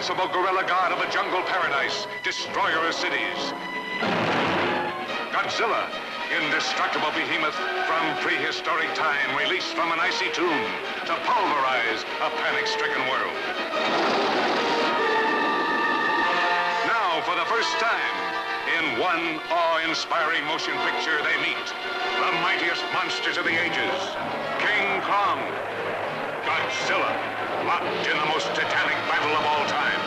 invincible gorilla god of a jungle paradise, destroyer of cities. Godzilla, indestructible behemoth from prehistoric time, released from an icy tomb to pulverize a panic-stricken world. Now, for the first time, in one awe-inspiring motion picture, they meet the mightiest monsters of the ages, King Kong, Godzilla, locked in the most titanic battle of all time.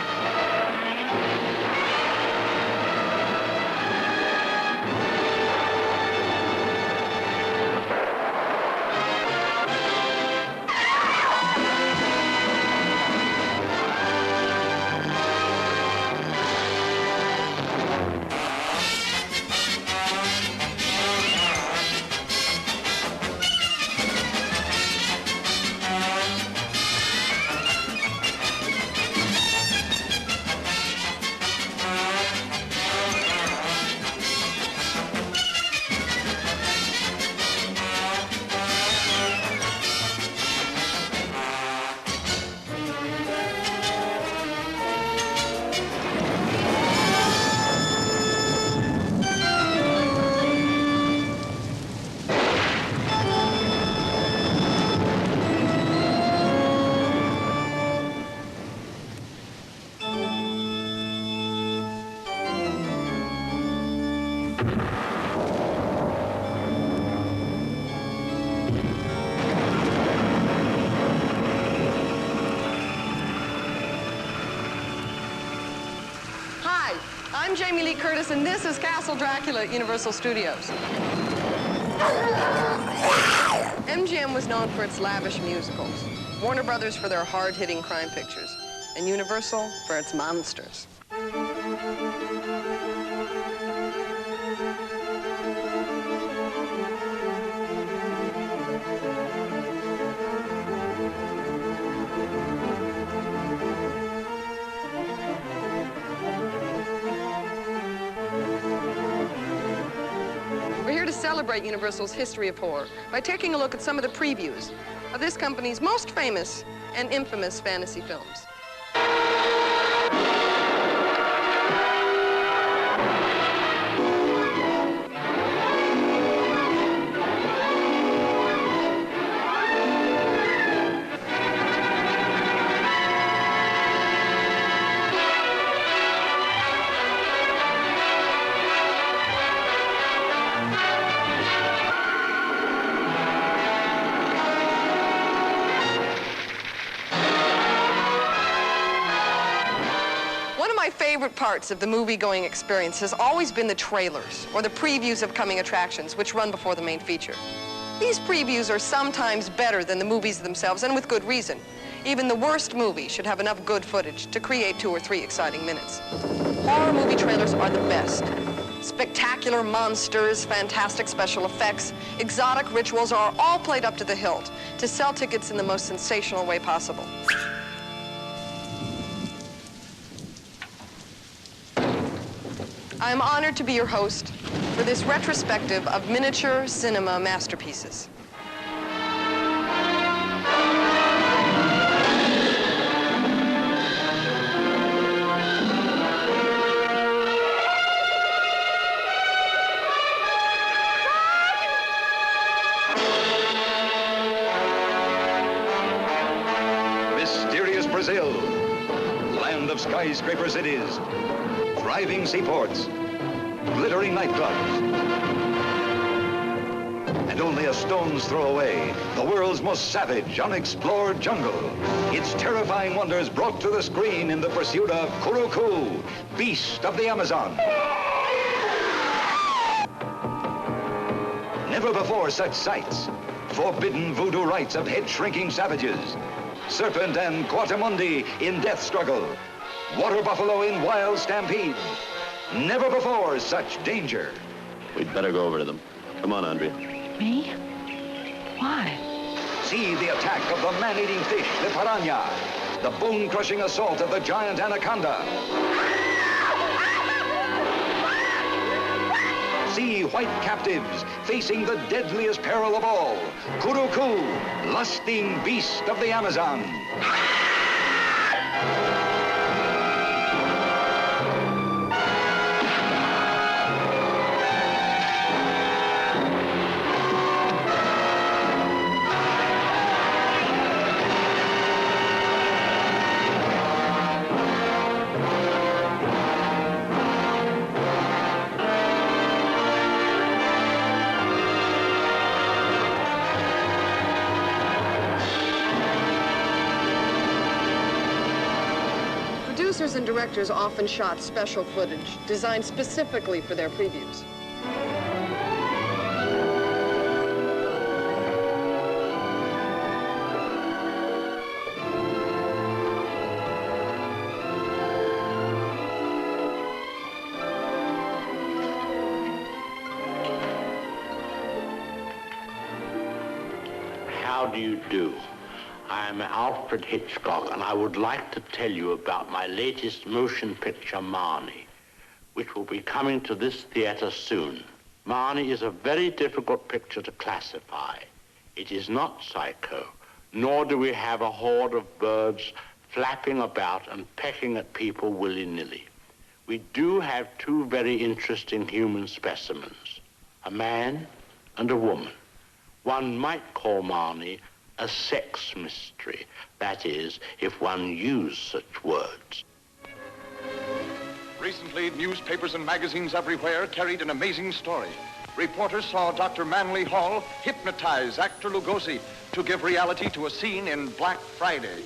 I'm Jamie Lee Curtis, and this is Castle Dracula at Universal Studios. MGM was known for its lavish musicals, Warner Brothers for their hard-hitting crime pictures, and Universal for its monsters. We're here to celebrate Universal's history of horror by taking a look at some of the previews of this company's most famous and infamous fantasy films. My favorite parts of the movie-going experience has always been the trailers or the previews of coming attractions, which run before the main feature. These previews are sometimes better than the movies themselves, and with good reason. Even the worst movie should have enough good footage to create 2 or 3 exciting minutes. Horror movie trailers are the best. Spectacular monsters, fantastic special effects, exotic rituals are all played up to the hilt to sell tickets in the most sensational way possible. I'm honored to be your host for this retrospective of miniature cinema masterpieces. Mysterious Brazil, land of skyscraper cities, thriving seaports, glittering nightclubs, and only a stone's throw away, the world's most savage, unexplored jungle. Its terrifying wonders brought to the screen in the pursuit of Kuruku, beast of the Amazon. Never before such sights, forbidden voodoo rites of head-shrinking savages, serpent and Quatamundi in death struggle, water buffalo in wild stampede. Never before such danger. We'd better go over to them. Come on, Andrea. Me? Why? See the attack of the man-eating fish, the piranha. The bone-crushing assault of the giant anaconda. See white captives facing the deadliest peril of all. Kuruku, lusting beast of the Amazon. Producers and directors often shot special footage designed specifically for their previews. How do you do? I'm Alfred Hitchcock, and I would like to tell you about my latest motion picture, Marnie, which will be coming to this theater soon. Marnie is a very difficult picture to classify. It is not Psycho, nor do we have a horde of birds flapping about and pecking at people willy-nilly. We do have two very interesting human specimens, a man and a woman. One might call Marnie a sex mystery. That is, if one used such words. Recently, newspapers and magazines everywhere carried an amazing story. Reporters saw Dr. Manly Hall hypnotize actor Lugosi to give reality to a scene in Black Friday.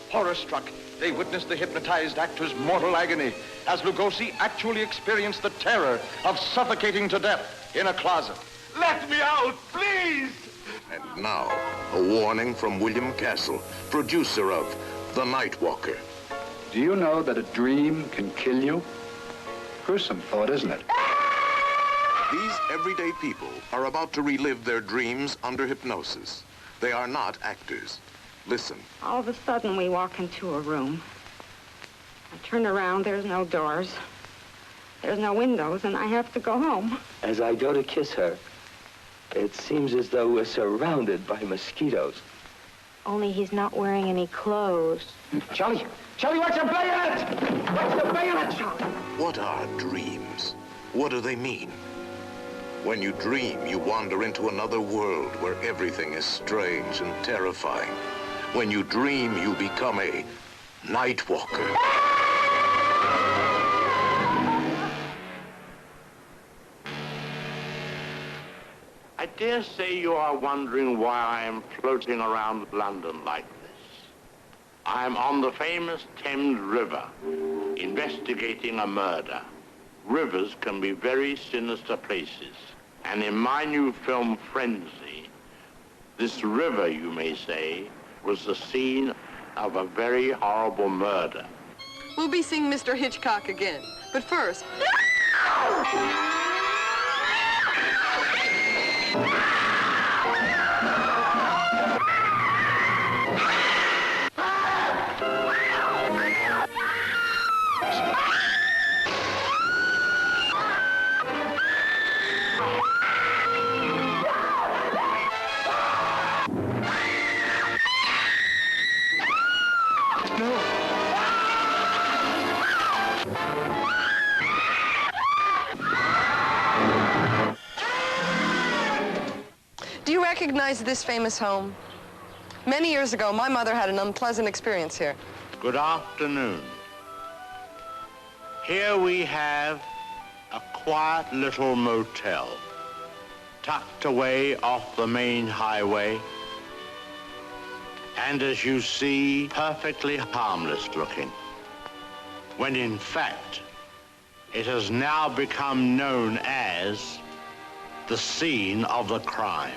Horror-struck, they witnessed the hypnotized actor's mortal agony as Lugosi actually experienced the terror of suffocating to death in a closet. Let me out, please! And now, a warning from William Castle, producer of The Night Walker. Do you know that a dream can kill you? Gruesome thought, isn't it? These everyday people are about to relive their dreams under hypnosis. They are not actors. Listen. All of a sudden, we walk into a room. I turn around, there's no doors. There's no windows, and I have to go home. As I go to kiss her, it seems as though we're surrounded by mosquitoes. Only he's not wearing any clothes. Charlie! Charlie, watch the bayonet! Watch the bayonet, Charlie! What are dreams? What do they mean? When you dream, you wander into another world where everything is strange and terrifying. When you dream, you become a night walker. I dare say you are wondering why I am floating around London like this. I am on the famous Thames River, investigating a murder. Rivers can be very sinister places. And in my new film, Frenzy, this river, you may say, was the scene of a very horrible murder. We'll be seeing Mr. Hitchcock again, but first... Do you recognize this famous home? Many years ago, my mother had an unpleasant experience here. Good afternoon. Here we have a quiet little motel, tucked away off the main highway, and as you see, perfectly harmless looking, when in fact, it has now become known as the scene of the crime.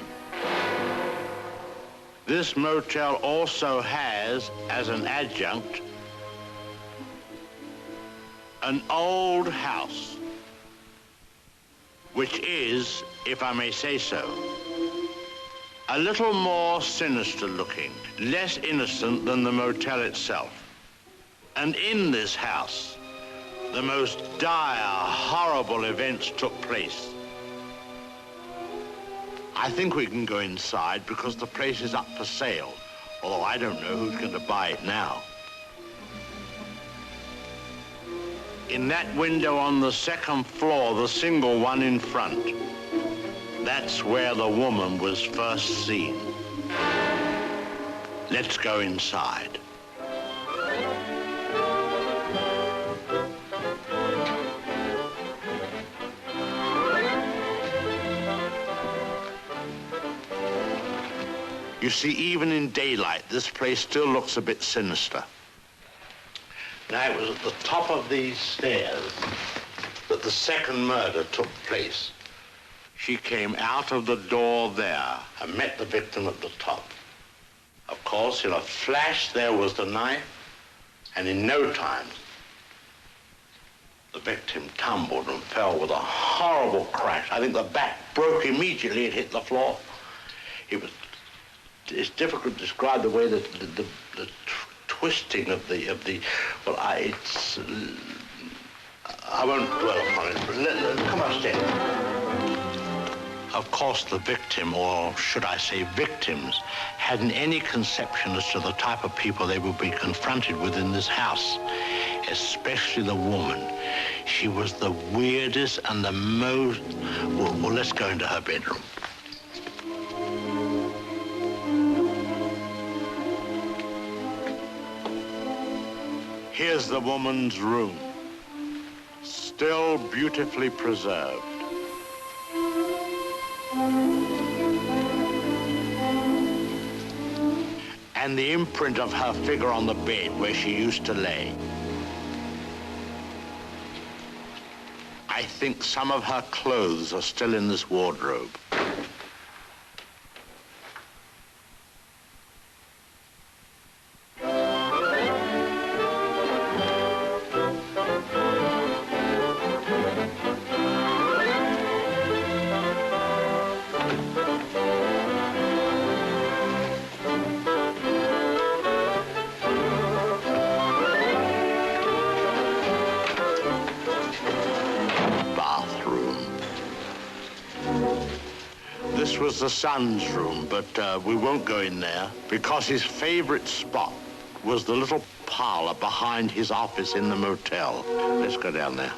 This motel also has, as an adjunct, an old house, which is, if I may say so, a little more sinister looking, less innocent than the motel itself. And in this house, the most dire, horrible events took place. I think we can go inside because the place is up for sale, although I don't know who's going to buy it now. In that window on the second floor, the single one in front, that's where the woman was first seen. Let's go inside. You see, even in daylight, this place still looks a bit sinister. Now, it was at the top of these stairs that the second murder took place. She came out of the door there and met the victim at the top. Of course, in a flash, there was the knife, and in no time, the victim tumbled and fell with a horrible crash. I think the back broke immediately. It hit the floor. It's difficult to describe the way that the twisting of the well, I won't dwell upon it, but come upstairs. Of course, the victim, or should I say victims, hadn't any conception as to the type of people they would be confronted with in this house, especially the woman. She was the weirdest and the most... Well, let's go into her bedroom. Here's the woman's room, still beautifully preserved. And the imprint of her figure on the bed where she used to lay. I think some of her clothes are still in this wardrobe. This was the son's room, but we won't go in there because his favorite spot was the little parlor behind his office in the motel. Let's go down there.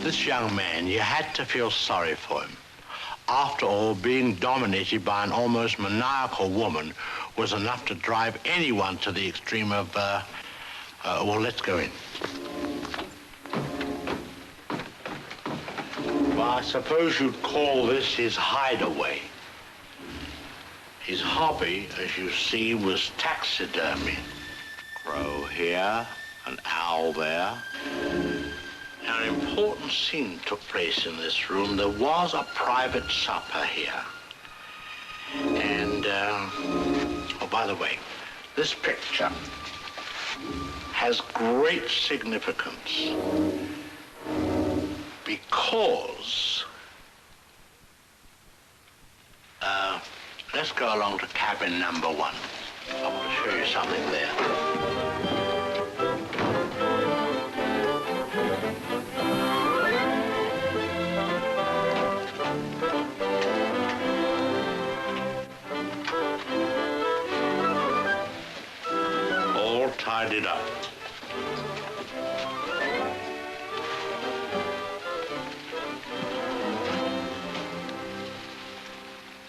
This young man, you had to feel sorry for him. After all, being dominated by an almost maniacal woman was enough to drive anyone to the extreme of, well, let's go in. Well, I suppose you'd call this his hideaway. His hobby, as you see, was taxidermy. Crow here, an owl there. Now, an important scene took place in this room. There was a private supper here. And, oh, by the way, this picture has great significance because, let's go along to cabin number 1. I want to show you something there. Tied it up.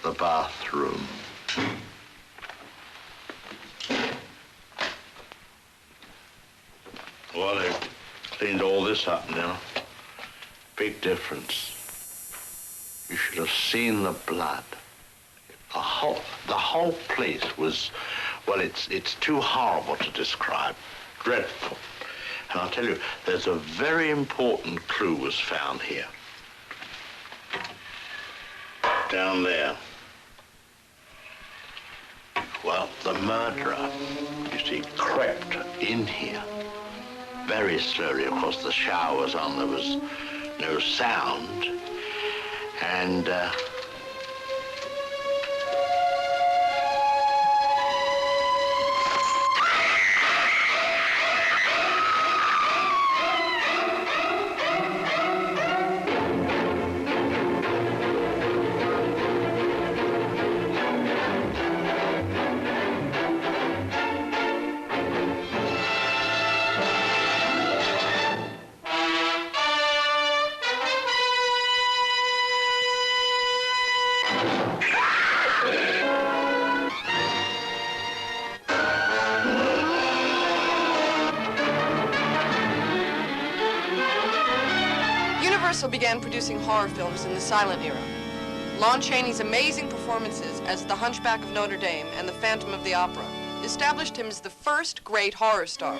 The bathroom. Well, they've cleaned all this up now. Big difference. You should have seen the blood. The whole place was, well, it's too horrible to describe. Dreadful. And I'll tell you, there's a very important clue was found here. Down there. Well, the murderer, you see, crept in here very slowly. Of course, the shower was on. There was no sound. And, Universal began producing horror films in the silent era. Lon Chaney's amazing performances as the Hunchback of Notre Dame and the Phantom of the Opera established him as the first great horror star.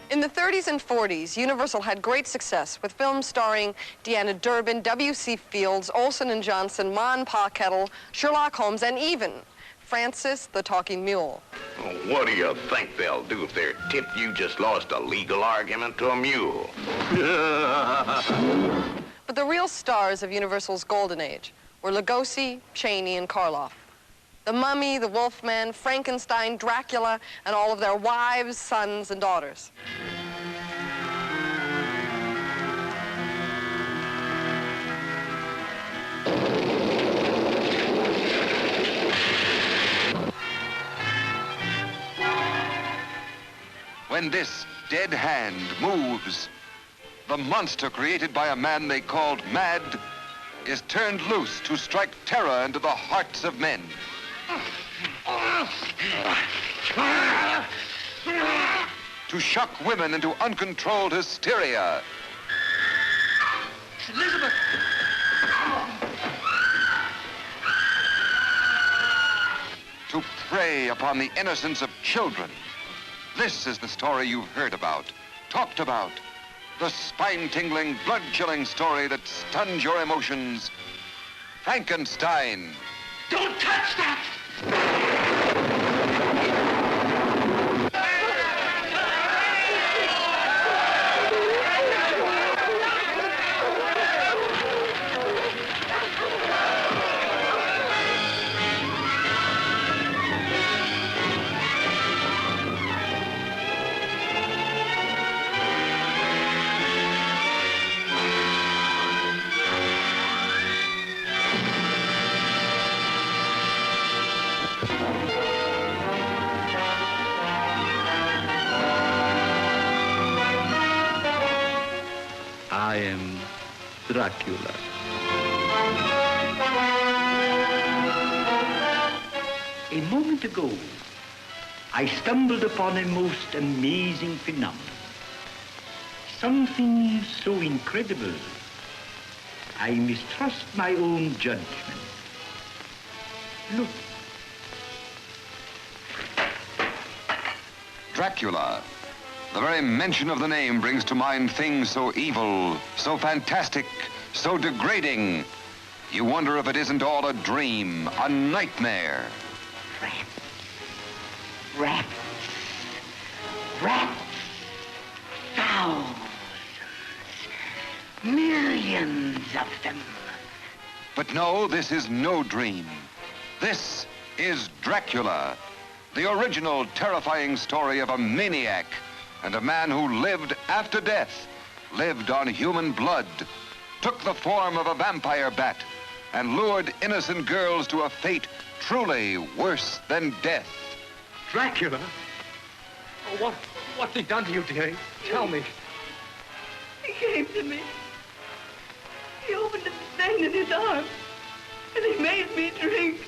In the 30s and 40s, Universal had great success with films starring Deanna Durbin, W.C. Fields, Olsen and Johnson, Ma and Pa Kettle, Sherlock Holmes, and even Francis the Talking Mule. Oh, what do you think they'll do if they're tipped you just lost a legal argument to a mule? But the real stars of Universal's golden age were Lugosi, Chaney, and Karloff. The Mummy, the Wolfman, Frankenstein, Dracula, and all of their wives, sons, and daughters. When this dead hand moves, the monster created by a man they called Mad is turned loose to strike terror into the hearts of men. To shock women into uncontrolled hysteria. Elizabeth! To prey upon the innocence of children. This is the story you've heard about, talked about. The spine-tingling, blood-chilling story that stuns your emotions. Frankenstein. Don't touch that! I am Dracula. A moment ago, I stumbled upon a most amazing phenomenon. Something so incredible, I mistrust my own judgment. Look. Dracula. The very mention of the name brings to mind things so evil, so fantastic, so degrading. You wonder if it isn't all a dream, a nightmare. Rats. Rats. Thousands. Millions of them. But no, this is no dream. This is Dracula, the original terrifying story of a maniac and a man who lived after death, lived on human blood, took the form of a vampire bat, and lured innocent girls to a fate truly worse than death. Dracula? Oh, what's he done to you, dearie? Tell me. He came to me. He opened the vein in his arm, and he made me drink.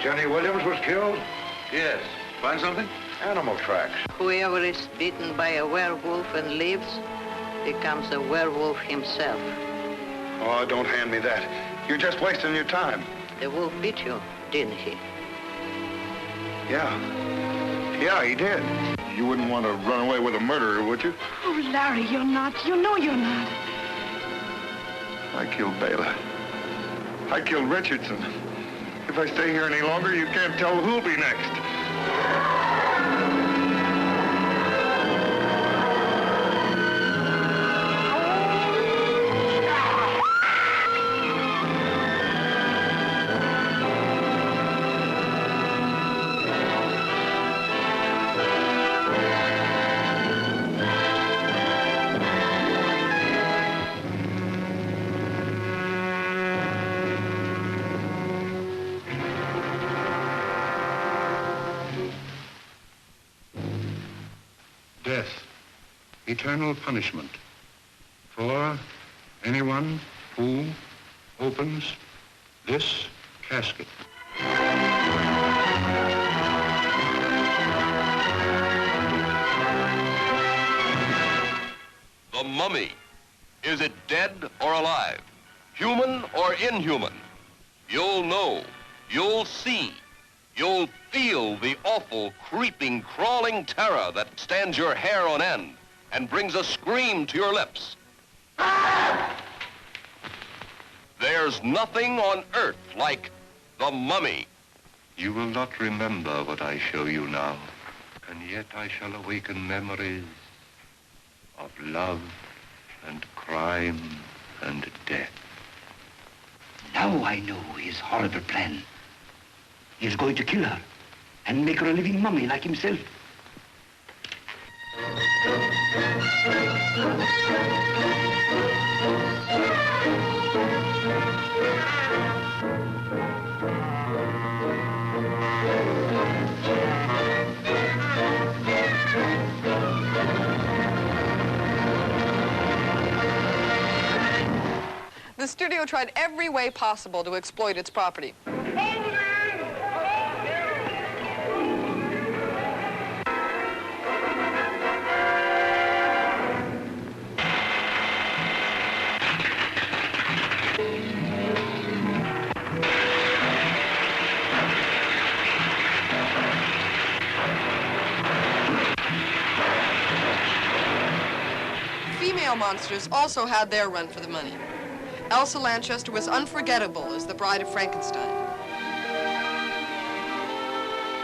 Jenny Williams was killed? Yes. Find something? Animal tracks. Whoever is bitten by a werewolf and lives becomes a werewolf himself. Oh, don't hand me that. You're just wasting your time. The wolf bit you, didn't he? Yeah, he did. You wouldn't want to run away with a murderer, would you? Oh, Larry, you're not. You know you're not. I killed Bela. I killed Richardson. If I stay here any longer, you can't tell who'll be next. Death, eternal punishment for anyone who opens this casket. The mummy. Is it dead or alive? Human or inhuman? You'll know. You'll see. You'll feel the awful, creeping, crawling terror that stands your hair on end and brings a scream to your lips. There's nothing on earth like the mummy. You will not remember what I show you now, and yet I shall awaken memories of love and crime and death. Now I know his horrible plan. He's going to kill her and make her a living mummy like himself. The studio tried every way possible to exploit its property. Female monsters also had their run for the money. Elsa Lanchester was unforgettable as the Bride of Frankenstein.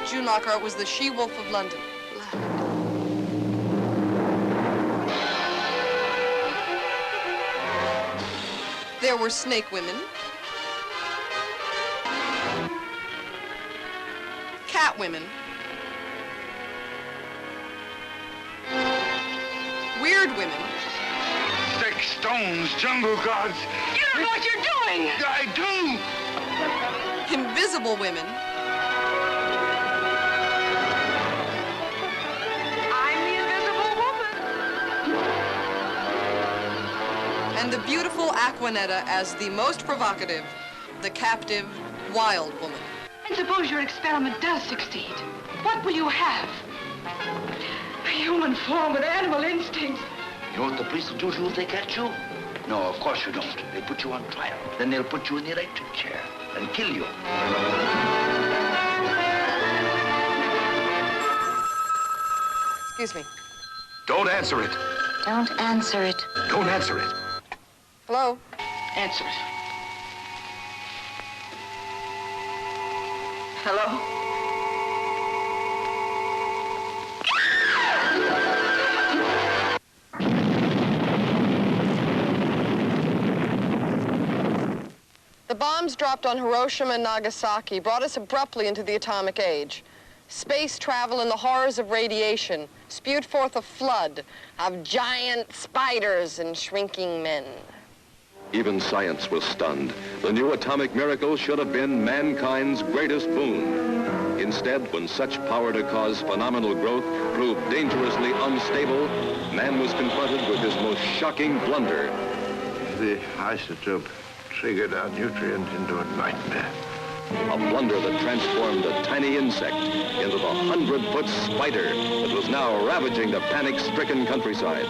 June Lockhart was the She-Wolf of London. There were Snake Women, Cat Women, Weird Women, Six stones, jungle gods. You don't know what you're doing! I do! Invisible Women, I'm the invisible woman. and the beautiful Aquanetta as the most provocative, the captive, wild woman. And suppose your experiment does succeed. What will you have? A human form with animal instincts. You know what the police will do to you if they catch you? No, of course you don't. They put you on trial. Then they'll put you in the electric chair and kill you. Excuse me. Don't answer it. Don't answer it. Don't answer it. Hello? Answer it. Hello? The bombs dropped on Hiroshima and Nagasaki brought us abruptly into the atomic age. Space travel and the horrors of radiation spewed forth a flood of giant spiders and shrinking men. Even science was stunned. The new atomic miracle should have been mankind's greatest boon. Instead, when such power to cause phenomenal growth proved dangerously unstable, man was confronted with his most shocking blunder. The isotope triggered our nutrient into a nightmare. A blunder that transformed a tiny insect into the 100-foot spider that was now ravaging the panic-stricken countryside.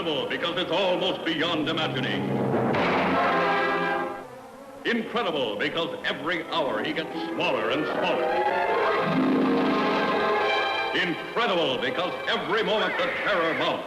Incredible because it's almost beyond imagining. Incredible because every hour he gets smaller and smaller. Incredible because every moment the terror mounts.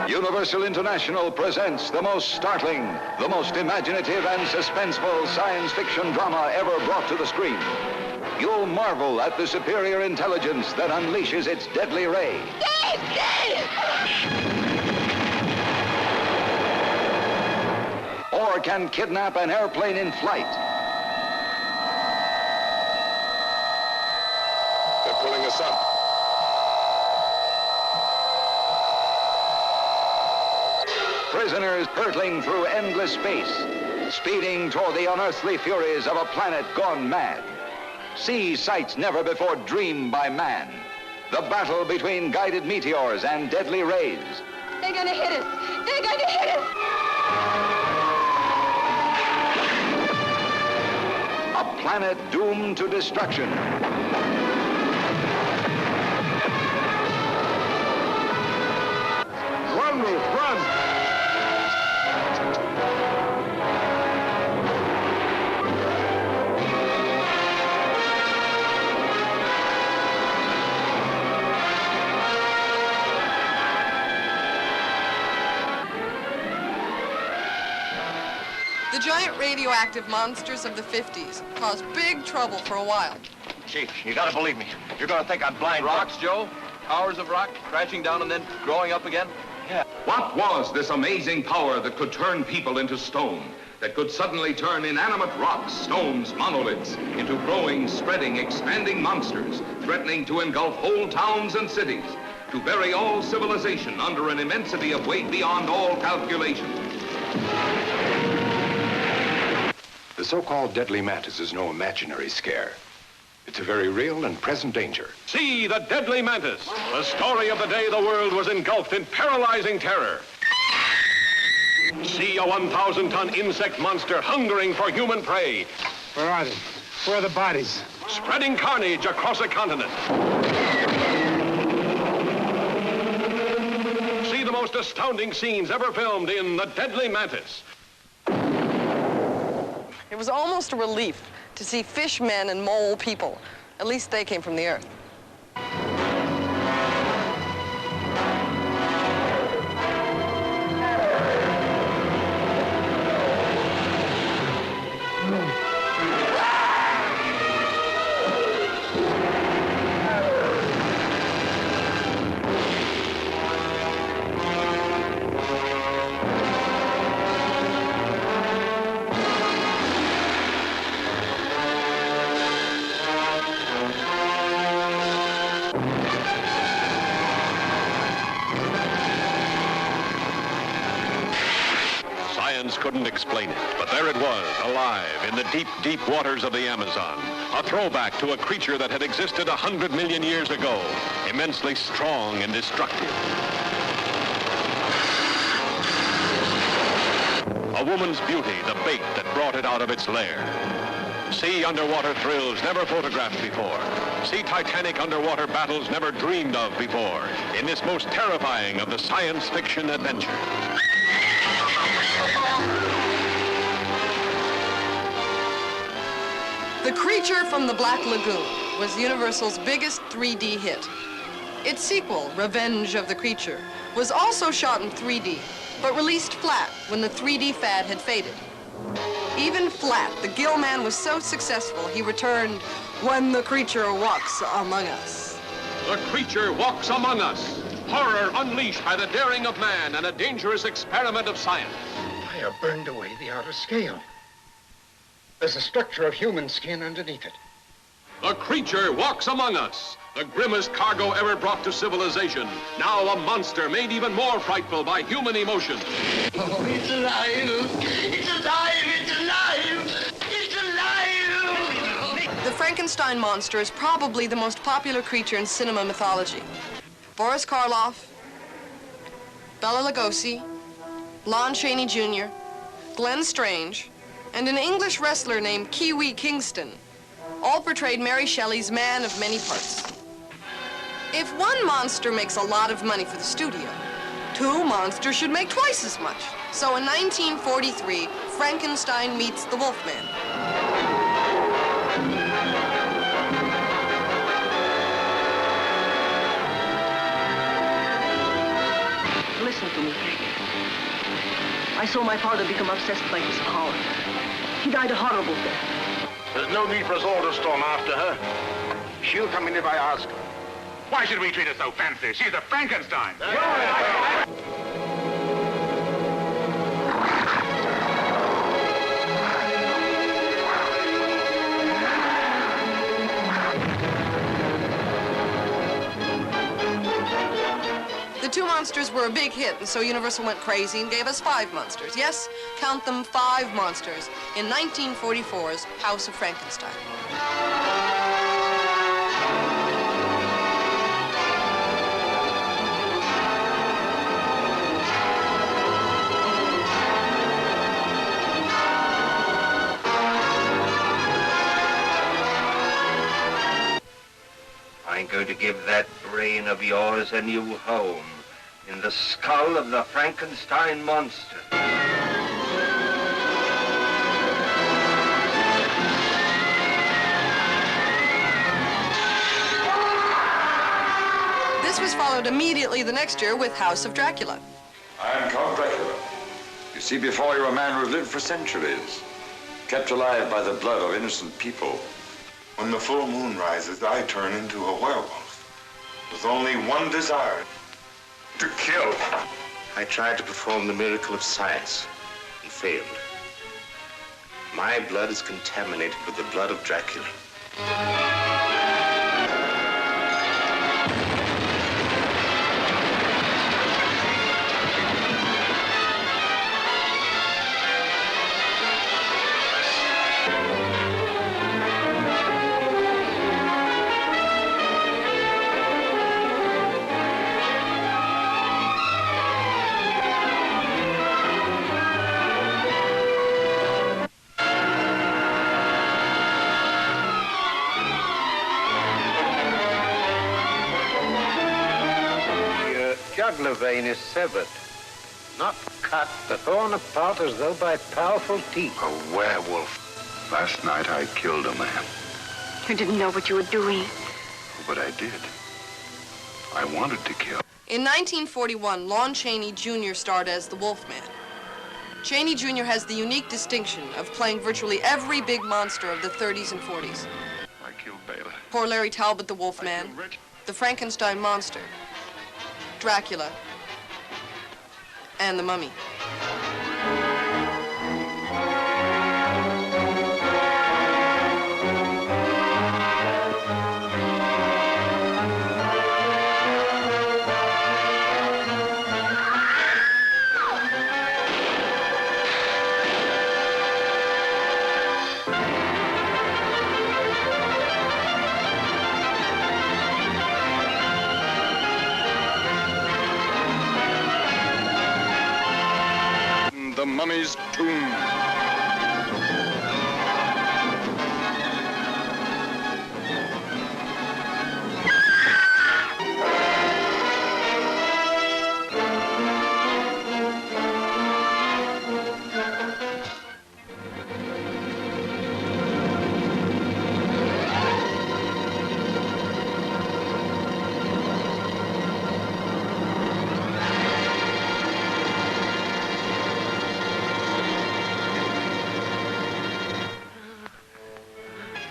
Universal International presents the most startling, the most imaginative and suspenseful science fiction drama ever brought to the screen. You'll marvel at the superior intelligence that unleashes its deadly ray. Or can kidnap an airplane in flight. They're pulling us up. Prisoners hurtling through endless space, speeding toward the unearthly furies of a planet gone mad. See sights never before dreamed by man. The battle between guided meteors and deadly rays. They're gonna hit us! They're gonna hit us! A planet doomed to destruction. Run, Ruth, run! The giant radioactive monsters of the 50s caused big trouble for a while. Chief, you gotta believe me. You're gonna think I'm blind. Rocks, Joe? Towers of rock crashing down and then growing up again? Yeah. What was this amazing power that could turn people into stone, that could suddenly turn inanimate rocks, stones, monoliths, into growing, spreading, expanding monsters, threatening to engulf whole towns and cities, to bury all civilization under an immensity of weight beyond all calculation? The so-called deadly mantis is no imaginary scare. It's a very real and present danger. See the deadly mantis, the story of the day the world was engulfed in paralyzing terror. See a 1,000-ton insect monster hungering for human prey. Where are they? Where are the bodies? Spreading carnage across a continent. See the most astounding scenes ever filmed in The Deadly Mantis. It was almost a relief to see fish men and mole people. At least they came from the Earth. Couldn't explain it, but there it was, alive in the deep, deep waters of the Amazon. A throwback to a creature that had existed 100 million years ago, immensely strong and destructive. A woman's beauty, the bait that brought it out of its lair. See underwater thrills never photographed before. See titanic underwater battles never dreamed of before in this most terrifying of the science fiction adventures. The Creature from the Black Lagoon was Universal's biggest 3D hit. Its sequel, Revenge of the Creature, was also shot in 3D, but released flat when the 3D fad had faded. Even flat, the Gill Man was so successful, he returned, "When the creature walks among us." The creature walks among us. Horror unleashed by the daring of man and a dangerous experiment of science. Fire burned away the outer scale. There's a structure of human skin underneath it. The creature walks among us. The grimmest cargo ever brought to civilization. Now a monster made even more frightful by human emotion. Oh, it's alive! It's alive! It's alive! It's alive! The Frankenstein monster is probably the most popular creature in cinema mythology. Boris Karloff, Bela Lugosi, Lon Chaney Jr., Glenn Strange, and an English wrestler named Kiwi Kingston all portrayed Mary Shelley's man of many parts. If one monster makes a lot of money for the studio, two monsters should make twice as much. So in 1943, Frankenstein meets the Wolfman. Listen to me, Frank. I saw my father become obsessed by his power. He died a horrible death. There's no need for us all to storm after her. She'll come in if I ask her. Why should we treat her so fancy? She's a Frankenstein. The two monsters were a big hit, and so Universal went crazy and gave us 5 monsters. Yes, count them, 5 monsters in 1944's House of Frankenstein. I'm going to give that brain of yours a new home in the skull of the Frankenstein monster. This was followed immediately the next year with House of Dracula. I am Count Dracula. You see before you a man who has lived for centuries, kept alive by the blood of innocent people. When the full moon rises, I turn into a werewolf with only one desire, to kill. I tried to perform the miracle of science and failed. My blood is contaminated with the blood of Dracula. jugular vein is severed. Not cut, but torn apart as though by powerful teeth. A werewolf. Last night I killed a man. You didn't know what you were doing. But I did. I wanted to kill. In 1941, Lon Chaney Jr. starred as the Wolfman. Chaney Jr. has the unique distinction of playing virtually every big monster of the 30s and 40s. I killed Bela. Poor Larry Talbot, the Wolfman, the Frankenstein monster, Dracula, and the Mummy. The Mummy's Tomb.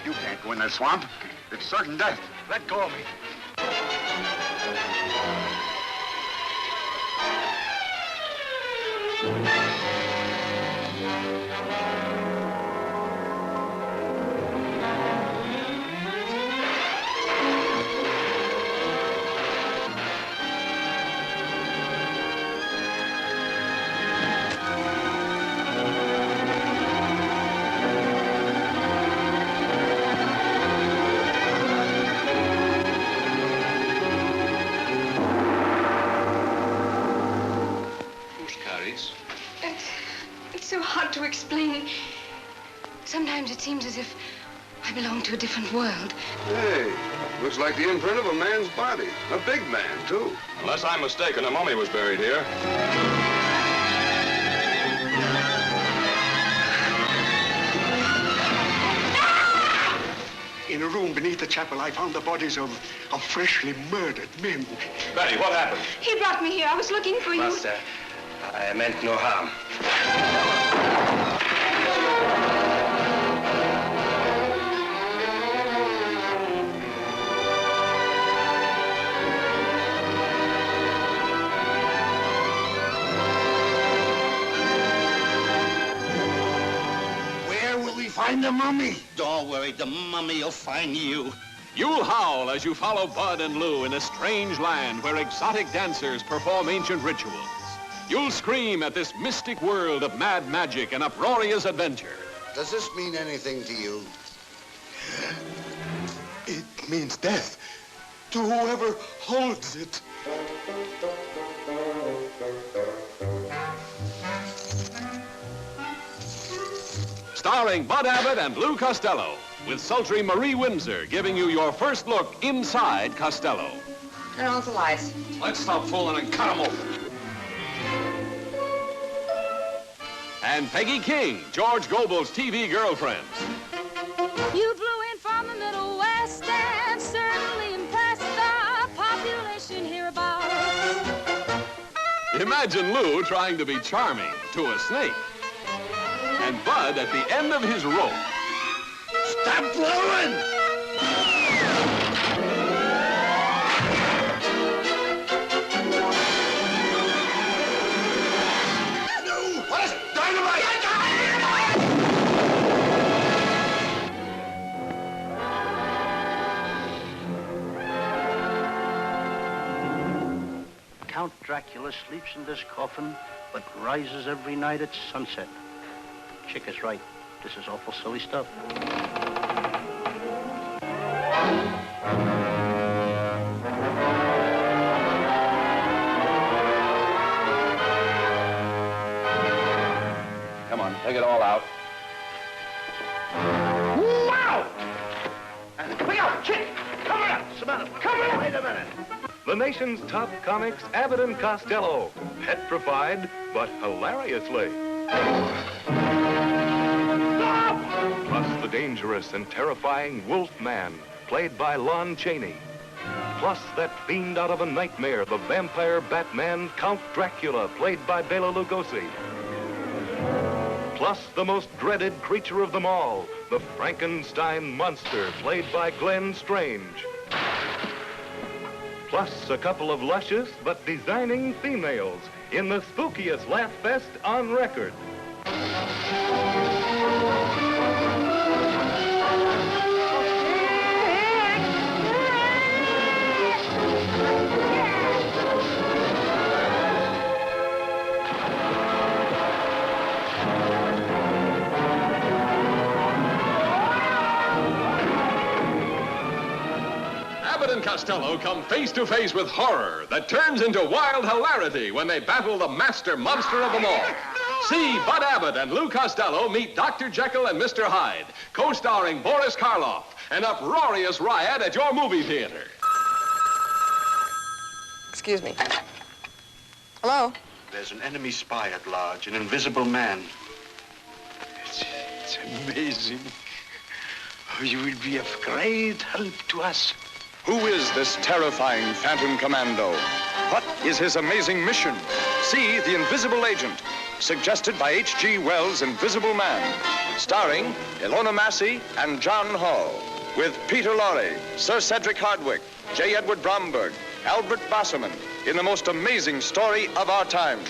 You can't go in that swamp. It's certain death. Let go of me. to explain. Sometimes it seems as if I belong to a different world. Hey, looks like the imprint of a man's body. A big man, too. Unless I'm mistaken, a mummy was buried here. In a room beneath the chapel, I found the bodies of freshly murdered men. Betty, what happened? He brought me here. I was looking for you. Master, I meant no harm. Find the mummy. Don't worry, the mummy will find you. You'll howl as you follow Bud and Lou in a strange land where exotic dancers perform ancient rituals. You'll scream at this mystic world of mad magic and uproarious adventure. Does this mean anything to you? It means death to whoever holds it. Starring Bud Abbott and Lou Costello, with sultry Marie Windsor giving you your first look inside Costello. Turn on the lights. Let's stop fooling and cut them open. And Peggy King, George Gobel's TV girlfriend. You flew in from the Middle West and certainly impressed the population hereabouts. Imagine Lou trying to be charming to a snake. And Bud at the end of his rope. Stop blowing! No! What is it? Dynamite! Count Dracula sleeps in this coffin, but rises every night at sunset. Chick is right. This is awful silly stuff. Come on, take it all out. Wow! Look out, Chick! Come here! Samantha, come here! Wait a minute. The nation's top comics, Abbott and Costello. Petrified, but hilariously. Plus the dangerous and terrifying Wolfman, played by Lon Chaney. Plus that fiend out of a nightmare, the vampire Batman, Count Dracula, played by Bela Lugosi. Plus the most dreaded creature of them all, the Frankenstein monster, played by Glenn Strange. Plus a couple of luscious but designing females in the spookiest laugh fest on record. Abbott and Costello come face to face with horror that turns into wild hilarity when they battle the master monster of them all. See Bud Abbott and Lou Costello meet Dr. Jekyll and Mr. Hyde, co-starring Boris Karloff, an uproarious riot at your movie theater. Excuse me. Hello? There's an enemy spy at large, an invisible man. It's amazing. Oh, you will be of great help to us. Who is this terrifying Phantom Commando? What is his amazing mission? See The Invisible Agent, suggested by H.G. Wells' Invisible Man, starring Ilona Massey and John Hall, with Peter Lorre, Sir Cedric Hardwicke, J. Edward Bromberg, Albert Basserman, in the most amazing story of our times.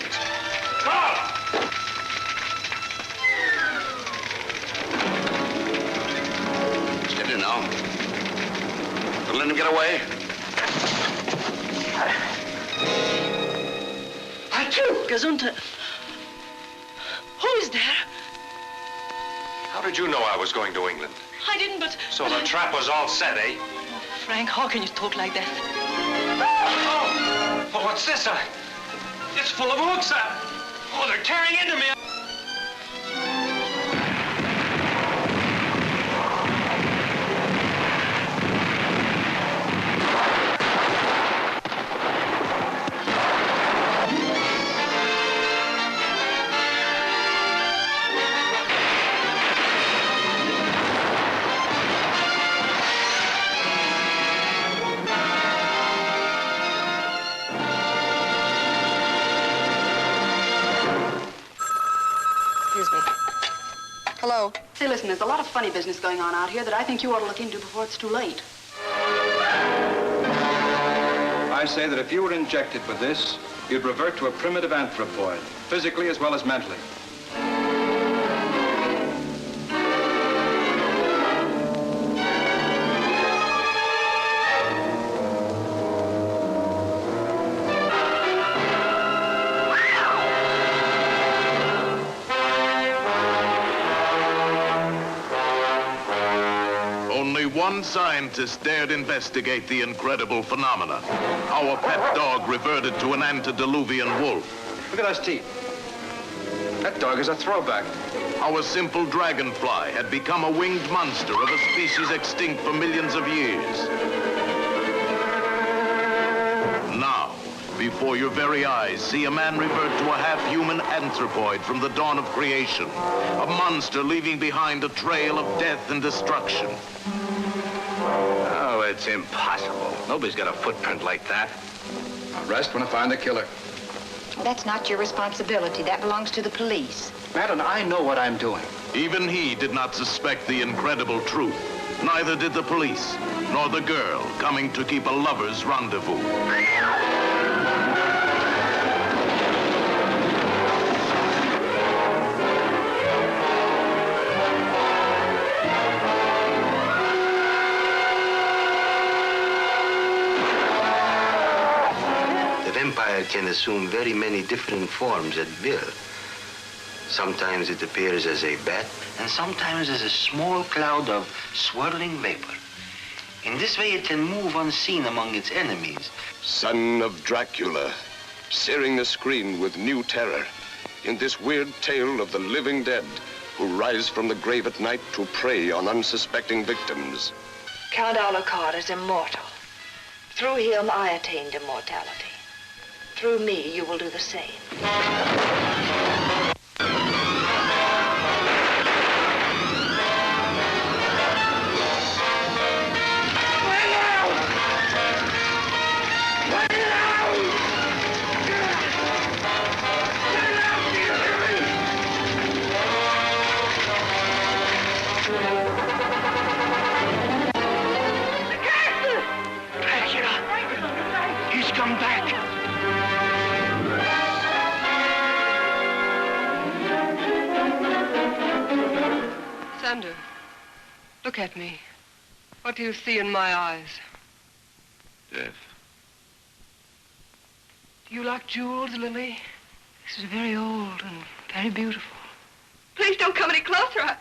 Steady now. Don't let him get away. Achoo! Gesundheit. Who is there? How did you know I was going to England? I didn't, but... So the trap was all set, eh? Frank, how can you talk like that? Oh, what's this? It's full of hooks. Oh, they're tearing into me. Hello? Say, listen, there's a lot of funny business going on out here that I think you ought to look into before it's too late. I say that if you were injected with this, you'd revert to a primitive anthropoid, physically as well as mentally. One scientist dared investigate the incredible phenomena. Our pet dog reverted to an antediluvian wolf. Look at those teeth. That dog is a throwback. Our simple dragonfly had become a winged monster of a species extinct for millions of years. Now, before your very eyes, see a man revert to a half-human anthropoid from the dawn of creation. A monster leaving behind a trail of death and destruction. Oh, it's impossible. Nobody's got a footprint like that. I'll rest when I find the killer. That's not your responsibility. That belongs to the police. Madam, I know what I'm doing. Even he did not suspect the incredible truth. Neither did the police, nor the girl coming to keep a lover's rendezvous. Vampire can assume very many different forms at will. Sometimes it appears as a bat, and sometimes as a small cloud of swirling vapor. In this way, it can move unseen among its enemies. Son of Dracula, searing the screen with new terror in this weird tale of the living dead who rise from the grave at night to prey on unsuspecting victims. Count Alucard is immortal. Through him, I attained immortality. Through me, you will do the same. Dracula! He's come back! Sander, look at me. What do you see in my eyes? Death. Do you like jewels, Lily? This is very old and very beautiful. Please don't come any closer.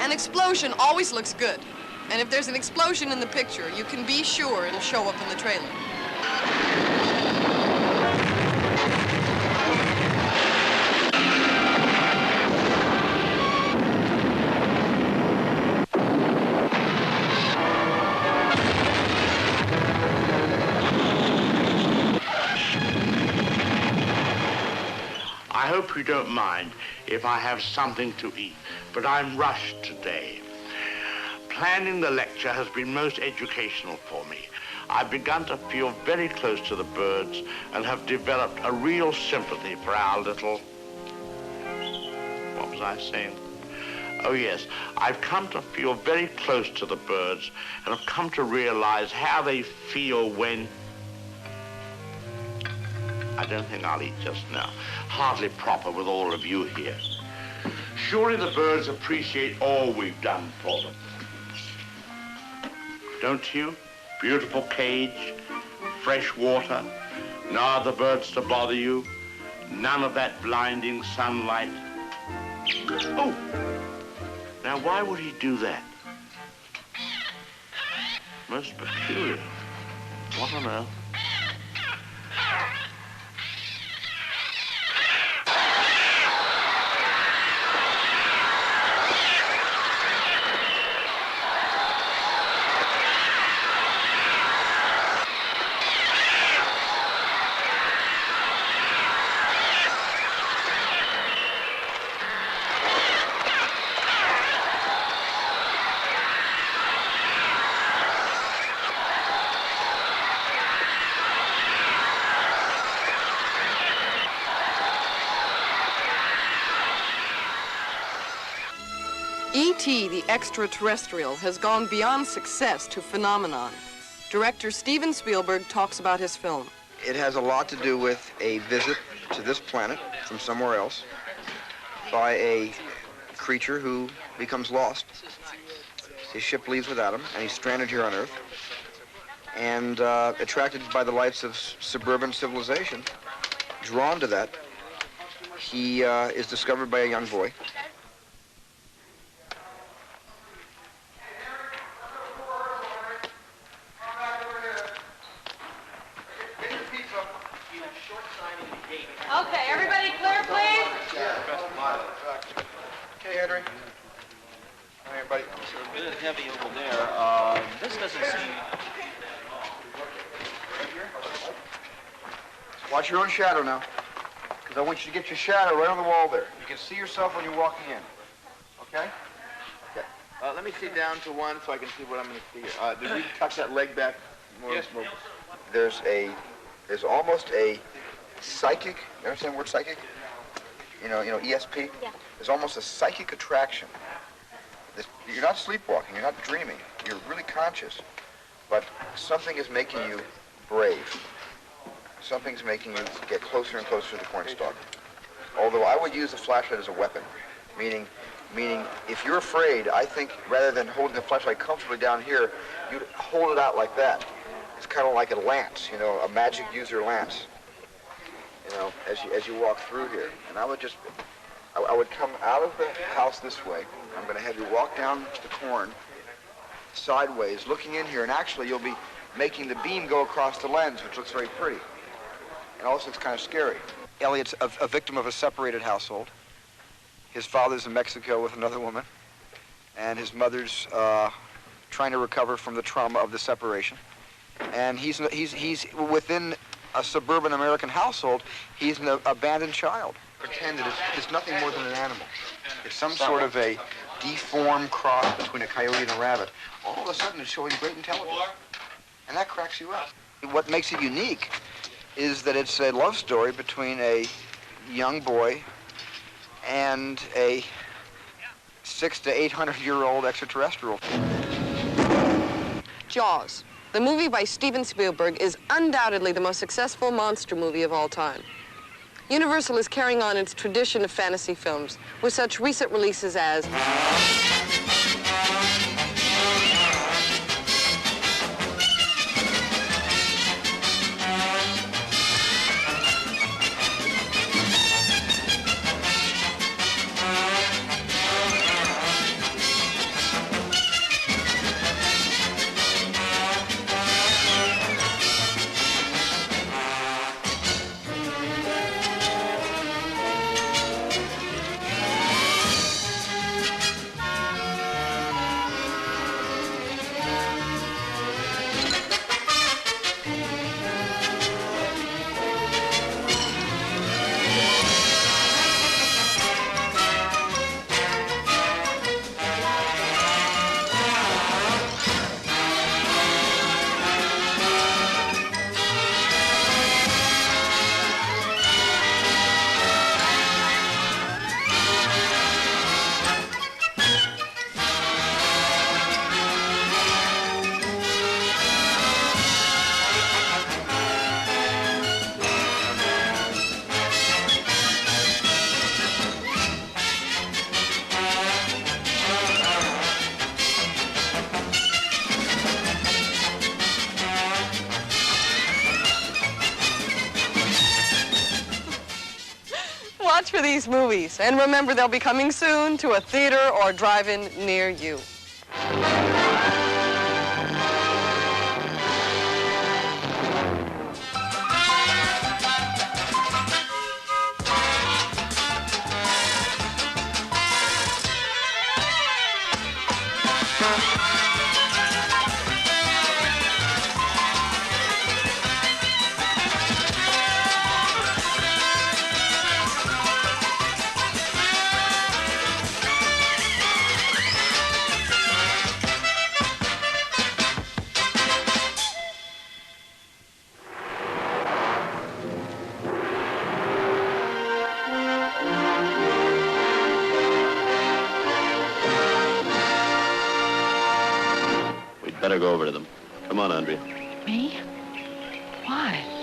An explosion always looks good. And if there's an explosion in the picture, you can be sure it'll show up in the trailer. I hope you don't mind if I have something to eat, but I'm rushed today. Planning the lecture has been most educational for me. I've begun to feel very close to the birds and have developed a real sympathy for our little... What was I saying? Oh, yes. I've come to feel very close to the birds and have come to realize how they feel when... I don't think I'll eat just now. Hardly proper with all of you here. Surely the birds appreciate all we've done for them. Don't you? Beautiful cage, fresh water, no other birds to bother you, none of that blinding sunlight. Oh! Now, why would he do that? Most peculiar. What on earth? extraterrestrial has gone beyond success to phenomenon. Director Steven Spielberg talks about his film. It has a lot to do with a visit to this planet from somewhere else by a creature who becomes lost. His ship leaves without him, and he's stranded here on Earth. And attracted by the lights of suburban civilization, drawn to that, he is discovered by a young boy. Okay, everybody clear, please? Okay, Henry. Hi, everybody. It's a bit heavy over there. This doesn't seem... Watch your own shadow now, because I want you to get your shadow right on the wall there. You can see yourself when you're walking in. Okay? Okay. Let me sit down to one so I can see what I'm going to see here. Did we tuck that leg back more? Yes. More? There's almost a psychic, you understand the word psychic? You know, ESP? Yeah. There's almost a psychic attraction. You're not sleepwalking, you're not dreaming, you're really conscious, but something is making you brave. Something's making you get closer and closer to the cornstalk. Although I would use the flashlight as a weapon, meaning if you're afraid, I think rather than holding the flashlight comfortably down here, you'd hold it out like that. It's kind of like a lance, you know, a magic user lance, you know, as you walk through here. And I would come out of the house this way. I'm going to have you walk down the corn sideways, looking in here, and actually you'll be making the beam go across the lens, which looks very pretty. And also it's kind of scary. Elliot's a victim of a separated household. His father's in Mexico with another woman, and his mother's trying to recover from the trauma of the separation. And he's within a suburban American household, he's an abandoned child. Pretend that it's nothing more than an animal. It's some sort of a deformed cross between a coyote and a rabbit. All of a sudden it's showing great intelligence. And that cracks you up. What makes it unique is that it's a love story between a young boy and a 600 to 800-year-old extraterrestrial. Jaws, the movie by Steven Spielberg, is undoubtedly the most successful monster movie of all time. Universal is carrying on its tradition of fantasy films with such recent releases as Watch for these movies, and remember they'll be coming soon to a theater or drive-in near you. Better go over to them. Come on, Andrea. Me? Why?